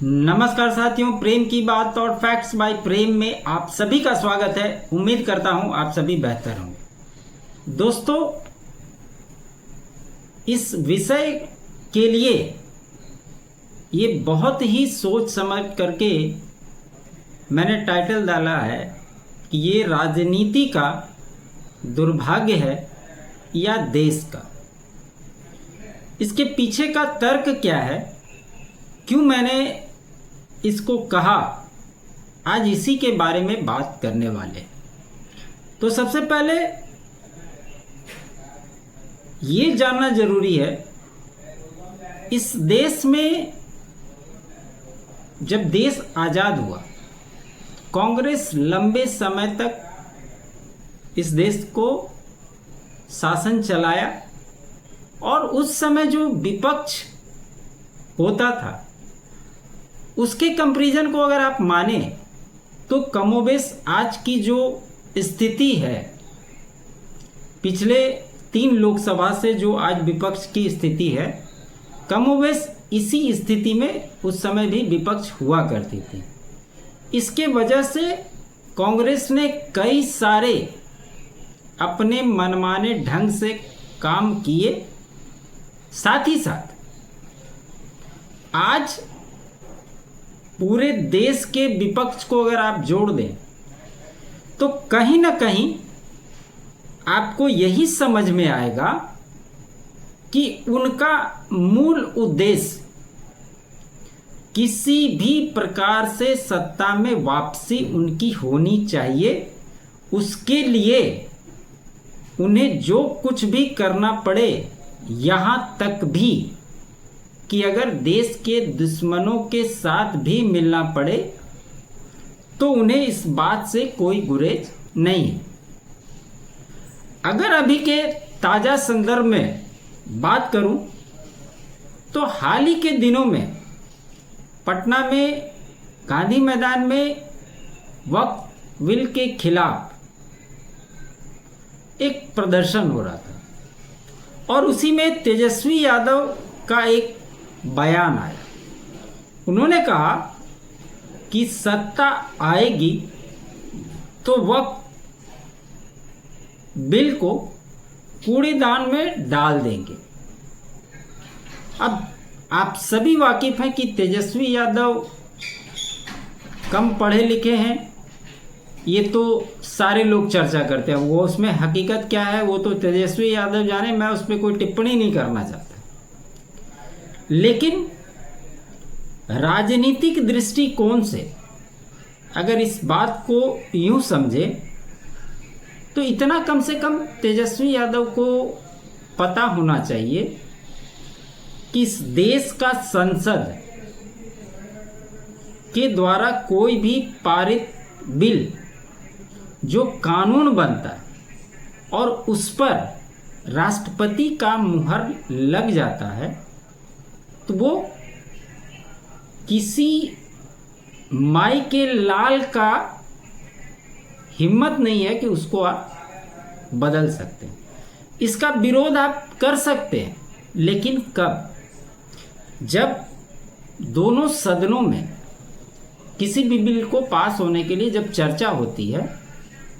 नमस्कार साथियों, प्रेम की बात और फैक्ट्स बाय प्रेम में आप सभी का स्वागत है। उम्मीद करता हूं आप सभी बेहतर होंगे। दोस्तों, इस विषय के लिए ये बहुत ही सोच समझ करके मैंने टाइटल डाला है कि ये राजनीति का दुर्भाग्य है या देश का। इसके पीछे का तर्क क्या है, क्यों मैंने इसको कहा, आज इसी के बारे में बात करने वाले। तो सबसे पहले ये जानना जरूरी है, इस देश में जब देश आज़ाद हुआ, कांग्रेस लंबे समय तक इस देश को शासन चलाया और उस समय जो विपक्ष होता था उसके कंपैरिजन को अगर आप माने तो कमोबेश आज की जो स्थिति है, पिछले 3 लोकसभा से जो आज विपक्ष की स्थिति है, कमोबेश इसी स्थिति में उस समय भी विपक्ष हुआ करती थी। इसके वजह से कांग्रेस ने कई सारे अपने मनमाने ढंग से काम किए। साथ ही साथ आज पूरे देश के विपक्ष को अगर आप जोड़ दें तो कहीं ना कहीं आपको यही समझ में आएगा कि उनका मूल उद्देश्य किसी भी प्रकार से सत्ता में वापसी उनकी होनी चाहिए। उसके लिए उन्हें जो कुछ भी करना पड़े, यहाँ तक भी कि अगर देश के दुश्मनों के साथ भी मिलना पड़े तो उन्हें इस बात से कोई गुरेज नहीं है। अगर अभी के ताज़ा संदर्भ में बात करूं तो हाल ही के दिनों में पटना में गांधी मैदान में वक्फ बिल के खिलाफ एक प्रदर्शन हो रहा था और उसी में तेजस्वी यादव का एक बयान आया। उन्होंने कहा कि सत्ता आएगी तो वक्फ बिल को कूड़ेदान में डाल देंगे। अब आप सभी वाकिफ हैं कि तेजस्वी यादव कम पढ़े लिखे हैं, ये तो सारे लोग चर्चा करते हैं। वो उसमें हकीकत क्या है वो तो तेजस्वी यादव जाने, मैं उस पर कोई टिप्पणी नहीं करना चाहता। लेकिन राजनीतिक दृष्टिकोण से अगर इस बात को यूं समझे तो इतना कम से कम तेजस्वी यादव को पता होना चाहिए कि इस देश का संसद के द्वारा कोई भी पारित बिल जो कानून बनता है और उस पर राष्ट्रपति का मुहर लग जाता है तो वो किसी माई के लाल का हिम्मत नहीं है कि उसको आप बदल सकते हैं। इसका विरोध आप कर सकते हैं, लेकिन कब? जब दोनों सदनों में किसी भी बिल को पास होने के लिए जब चर्चा होती है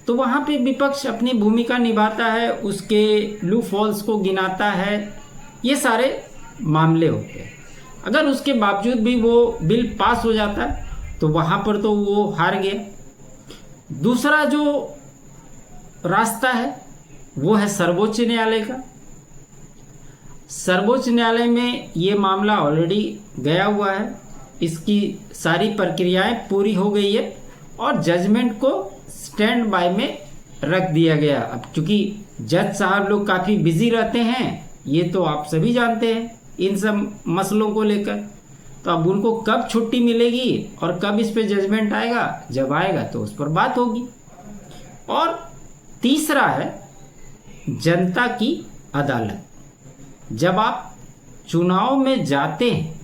तो वहाँ पे विपक्ष अपनी भूमिका निभाता है, उसके लूप होल्स को गिनाता है, ये सारे मामले होते हैं। अगर उसके बावजूद भी वो बिल पास हो जाता है तो वहाँ पर तो वो हार गया। दूसरा जो रास्ता है वो है सर्वोच्च न्यायालय का। सर्वोच्च न्यायालय में ये मामला ऑलरेडी गया हुआ है, इसकी सारी प्रक्रियाएं पूरी हो गई है और जजमेंट को स्टैंड बाय में रख दिया गया। अब चूंकि जज साहब लोग काफ़ी बिजी रहते हैं, ये तो आप सभी जानते हैं इन सब मसलों को लेकर, तो अब उनको कब छुट्टी मिलेगी और कब इस पे जजमेंट आएगा, जब आएगा तो उस पर बात होगी। और तीसरा है जनता की अदालत। जब आप चुनाव में जाते हैं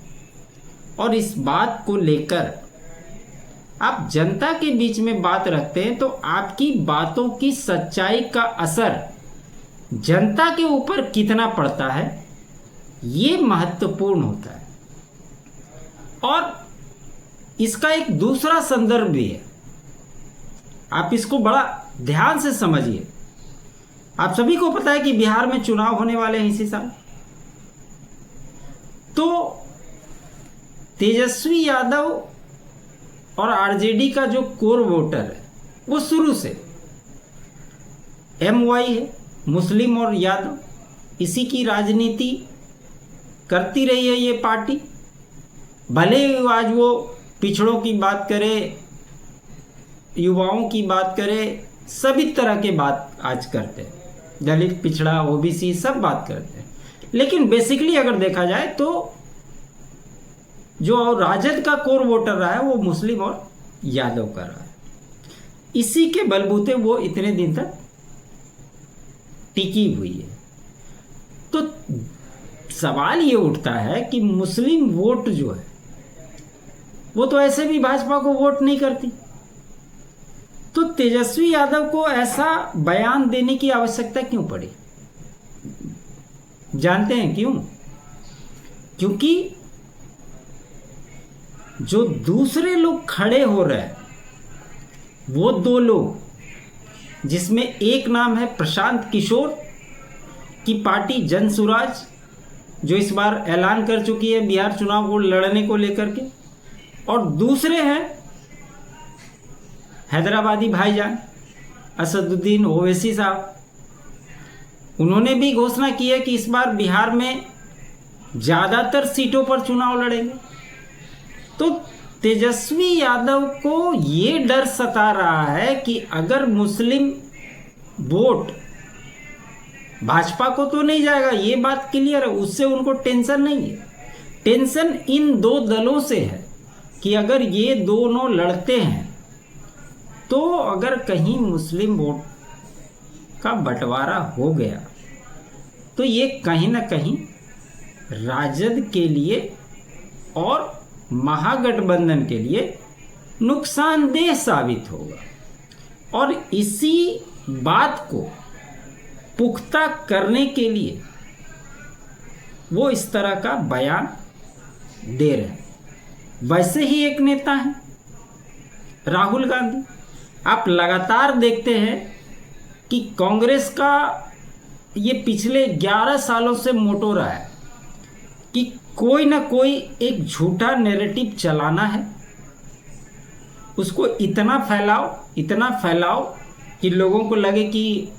और इस बात को लेकर आप जनता के बीच में बात रखते हैं तो आपकी बातों की सच्चाई का असर जनता के ऊपर कितना पड़ता है ये महत्वपूर्ण होता है। और इसका एक दूसरा संदर्भ भी है, आप इसको बड़ा ध्यान से समझिए। आप सभी को पता है कि बिहार में चुनाव होने वाले हैं इसी साल, तो तेजस्वी यादव और आरजेडी का जो कोर वोटर है वो शुरू से MY है, मुस्लिम और यादव, इसी की राजनीति करती रही है ये पार्टी। भले आज वो पिछड़ों की बात करे, युवाओं की बात करे, सभी तरह के बात आज करते हैं, दलित, पिछड़ा, OBC सब बात करते हैं, लेकिन बेसिकली अगर देखा जाए तो जो राजद का कोर वोटर रहा है वो मुस्लिम और यादव का रहा है। इसी के बलबूते वो इतने दिन तक टिकी हुई है। तो सवाल ये उठता है कि मुस्लिम वोट जो है वो तो ऐसे भी भाजपा को वोट नहीं करती, तो तेजस्वी यादव को ऐसा बयान देने की आवश्यकता क्यों पड़ी? जानते हैं क्यों? क्योंकि जो दूसरे लोग खड़े हो रहे हैं वो 2 लोग, जिसमें एक नाम है प्रशांत किशोर की पार्टी जनसुराज, जो इस बार ऐलान कर चुकी है बिहार चुनाव को लड़ने को लेकर के, और दूसरे हैं हैदराबादी भाईजान असदुद्दीन ओवैसी साहब। उन्होंने भी घोषणा की है कि इस बार बिहार में ज़्यादातर सीटों पर चुनाव लड़ेंगे। तो तेजस्वी यादव को ये डर सता रहा है कि अगर मुस्लिम वोट भाजपा को तो नहीं जाएगा, ये बात क्लियर है, उससे उनको टेंशन नहीं है। टेंशन इन 2 दलों से है कि अगर ये दोनों लड़ते हैं तो अगर कहीं मुस्लिम वोट का बंटवारा हो गया तो ये कहीं ना कहीं राजद के लिए और महागठबंधन के लिए नुकसानदेह साबित होगा। और इसी बात को पुख्ता करने के लिए वो इस तरह का बयान दे रहे हैं। वैसे ही एक नेता हैं राहुल गांधी, आप लगातार देखते हैं कि कांग्रेस का ये पिछले 11 सालों से मोटो रहा है कि कोई ना कोई एक झूठा नैरेटिव चलाना है, उसको इतना फैलाओ कि लोगों को लगे कि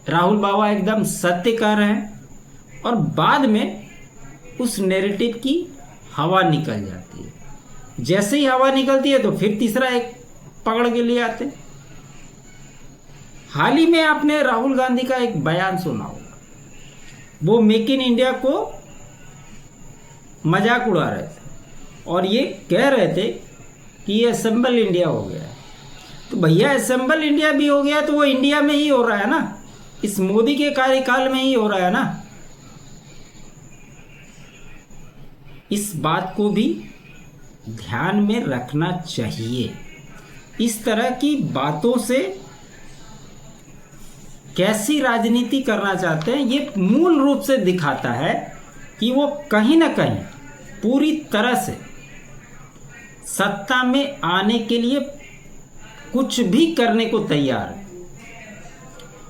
राहुल बाबा एकदम सत्य कह रहे हैं, और बाद में उस नैरेटिव की हवा निकल जाती है। जैसे ही हवा निकलती है तो फिर तीसरा एक पकड़ के लिए आते। हाल ही में आपने राहुल गांधी का एक बयान सुना होगा, वो मेक इन इंडिया को मजाक उड़ा रहे थे और ये कह रहे थे कि ये असेंबल इंडिया हो गया है। तो भैया असेंबल इंडिया भी हो गया तो वो इंडिया में ही हो रहा है ना, इस मोदी के कार्यकाल में ही हो रहा है ना। इस बात को भी ध्यान में रखना चाहिए। इस तरह की बातों से कैसी राजनीति करना चाहते हैं ये मूल रूप से दिखाता है कि वो कहीं ना कहीं पूरी तरह से सत्ता में आने के लिए कुछ भी करने को तैयार है।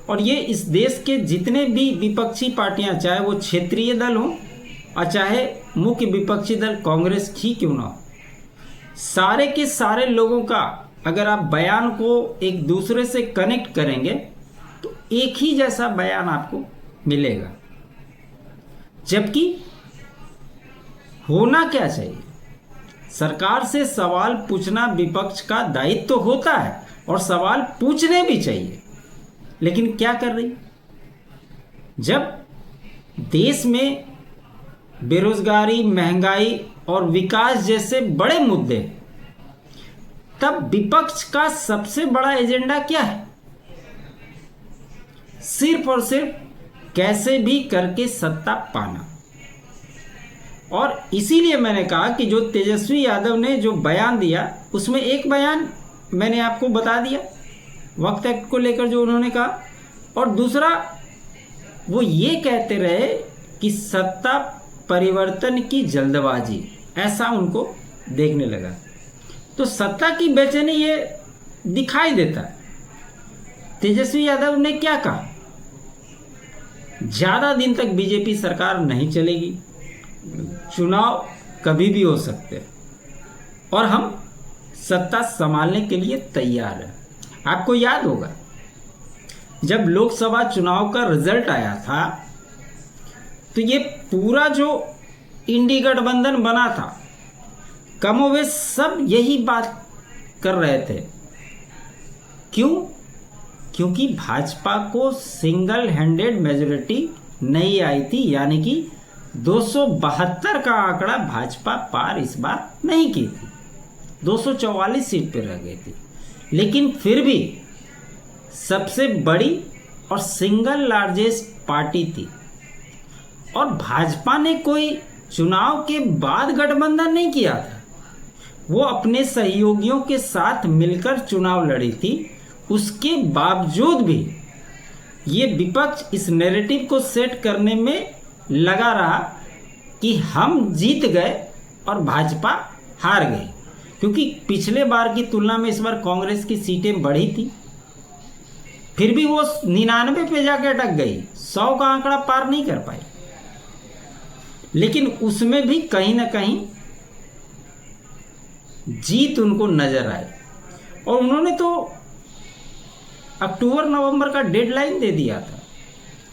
और ये इस देश के जितने भी विपक्षी पार्टियां, चाहे वो क्षेत्रीय दल हो और चाहे मुख्य विपक्षी दल कांग्रेस ही क्यों ना हो, सारे के सारे लोगों का अगर आप बयान को एक दूसरे से कनेक्ट करेंगे तो एक ही जैसा बयान आपको मिलेगा। जबकि होना क्या चाहिए, सरकार से सवाल पूछना विपक्ष का दायित्व तो होता है और सवाल पूछने भी चाहिए, लेकिन क्या कर रही? जब देश में बेरोजगारी, महंगाई और विकास जैसे बड़े मुद्दे, तब विपक्ष का सबसे बड़ा एजेंडा क्या है? सिर्फ और सिर्फ कैसे भी करके सत्ता पाना। और इसीलिए मैंने कहा कि जो तेजस्वी यादव ने जो बयान दिया उसमें एक बयान मैंने आपको बता दिया वक्त एक्ट को लेकर जो उन्होंने कहा, और दूसरा वो ये कहते रहे कि सत्ता परिवर्तन की जल्दबाजी, ऐसा उनको देखने लगा। तो सत्ता की बेचैनी ये दिखाई देता है। तेजस्वी यादव ने क्या कहा, ज़्यादा दिन तक बीजेपी सरकार नहीं चलेगी, चुनाव कभी भी हो सकते हैं और हम सत्ता संभालने के लिए तैयार हैं। आपको याद होगा जब लोकसभा चुनाव का रिजल्ट आया था तो ये पूरा जो इंडी गठबंधन बना था, कमोवेश सब यही बात कर रहे थे। क्यों? क्योंकि भाजपा को सिंगल हैंडेड मेजोरिटी नहीं आई थी, यानी कि 272 का आंकड़ा भाजपा पार इस बार नहीं की थी, 244 सीट पर रह गई थी। लेकिन फिर भी सबसे बड़ी और सिंगल लार्जेस्ट पार्टी थी और भाजपा ने कोई चुनाव के बाद गठबंधन नहीं किया था, वो अपने सहयोगियों के साथ मिलकर चुनाव लड़ी थी। उसके बावजूद भी ये विपक्ष इस नैरेटिव को सेट करने में लगा रहा कि हम जीत गए और भाजपा हार गई, क्योंकि पिछले बार की तुलना में इस बार कांग्रेस की सीटें बढ़ी थी, फिर भी वो 99 पे जाके अटक गई, 100 का आंकड़ा पार नहीं कर पाई। लेकिन उसमें भी कहीं ना कहीं जीत उनको नजर आई और उन्होंने तो अक्टूबर नवंबर का डेडलाइन दे दिया था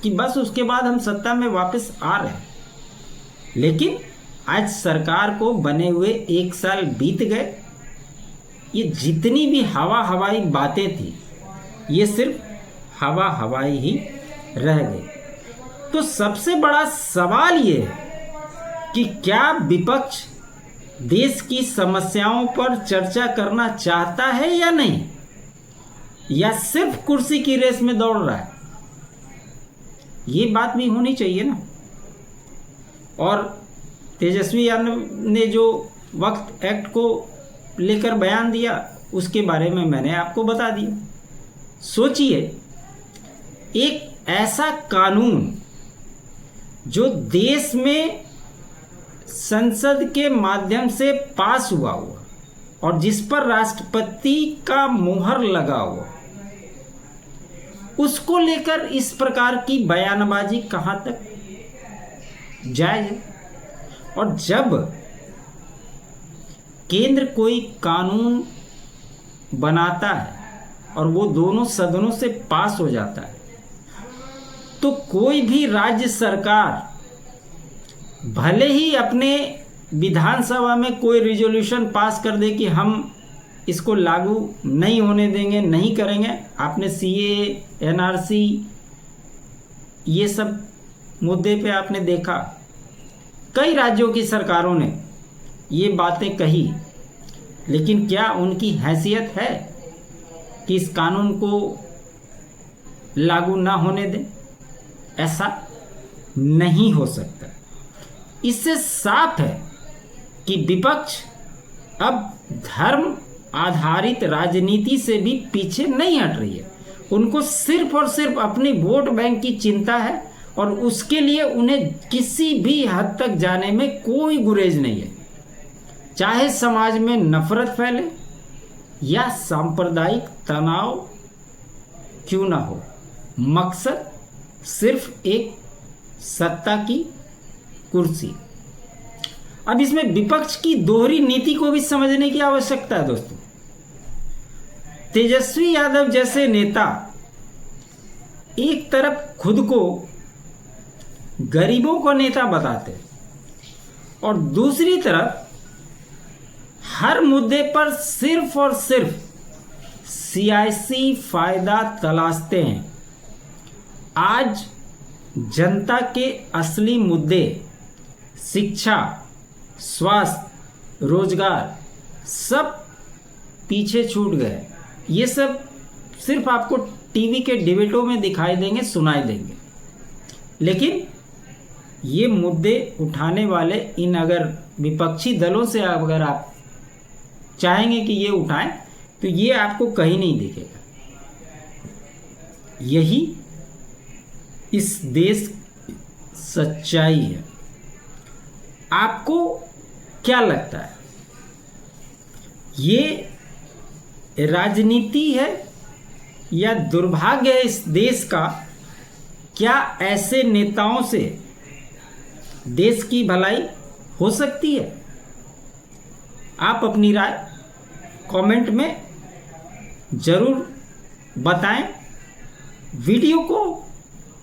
कि बस उसके बाद हम सत्ता में वापस आ रहे हैं। लेकिन आज सरकार को बने हुए 1 साल बीत गए, ये जितनी भी हवा हवाई बातें थी ये सिर्फ हवा हवाई ही रह गई। तो सबसे बड़ा सवाल ये है कि क्या विपक्ष देश की समस्याओं पर चर्चा करना चाहता है या नहीं, या सिर्फ कुर्सी की रेस में दौड़ रहा है? ये बात भी होनी चाहिए ना। और तेजस्वी यादव ने जो वक्त एक्ट को लेकर बयान दिया उसके बारे में मैंने आपको बता दिया। सोचिए, एक ऐसा कानून जो देश में संसद के माध्यम से पास हुआ और जिस पर राष्ट्रपति का मुहर लगा हुआ, उसको लेकर इस प्रकार की बयानबाजी कहां तक जायज है? और जब केंद्र कोई कानून बनाता है और वो दोनों सदनों से पास हो जाता है, तो कोई भी राज्य सरकार भले ही अपने विधानसभा में कोई रिजोल्यूशन पास कर दे कि हम इसको लागू नहीं होने देंगे, नहीं करेंगे। आपने सीए, एनआरसी, ये सब मुद्दे पे आपने देखा कई राज्यों की सरकारों ने ये बातें कही, लेकिन क्या उनकी हैसियत है कि इस कानून को लागू ना होने दें? ऐसा नहीं हो सकता। इससे साफ है कि विपक्ष अब धर्म आधारित राजनीति से भी पीछे नहीं हट रही है। उनको सिर्फ और सिर्फ अपनी वोट बैंक की चिंता है और उसके लिए उन्हें किसी भी हद तक जाने में कोई गुरेज नहीं है, चाहे समाज में नफरत फैले या सांप्रदायिक तनाव क्यों ना हो। मकसद सिर्फ एक सत्ता की कुर्सी। अब इसमें विपक्ष की दोहरी नीति को भी समझने की आवश्यकता है दोस्तों। तेजस्वी यादव जैसे नेता एक तरफ खुद को गरीबों को नेता बताते और दूसरी तरफ हर मुद्दे पर सिर्फ और सिर्फ सियासी फायदा तलाशते हैं। आज जनता के असली मुद्दे शिक्षा, स्वास्थ्य, रोजगार सब पीछे छूट गए। ये सब सिर्फ आपको टीवी के डिबेटों में दिखाई देंगे, सुनाई देंगे, लेकिन ये मुद्दे उठाने वाले इन अगर विपक्षी दलों से अगर आप चाहेंगे कि ये उठाएं तो ये आपको कहीं नहीं दिखेगा। यही इस देश सच्चाई है। आपको क्या लगता है ये राजनीति है या दुर्भाग्य है इस देश का? क्या ऐसे नेताओं से देश की भलाई हो सकती है? आप अपनी राय कमेंट में ज़रूर बताएं। वीडियो को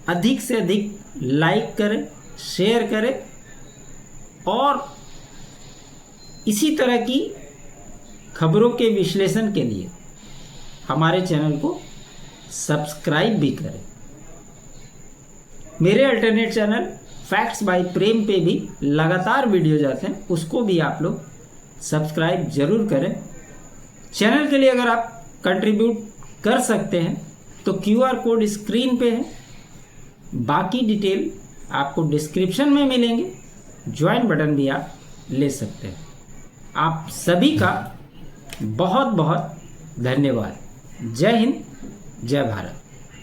अधिक से अधिक लाइक करें, शेयर करें और इसी तरह की खबरों के विश्लेषण के लिए हमारे चैनल को सब्सक्राइब भी करें। मेरे अल्टरनेट चैनल फैक्ट्स बाय प्रेम पे भी लगातार वीडियो जाते हैं, उसको भी आप लोग सब्सक्राइब जरूर करें। चैनल के लिए अगर आप कंट्रीब्यूट कर सकते हैं तो QR कोड स्क्रीन पे है, बाकी डिटेल आपको डिस्क्रिप्शन में मिलेंगे, ज्वाइन बटन भी आप ले सकते हैं। आप सभी का बहुत बहुत धन्यवाद। जय हिंद, जय भारत।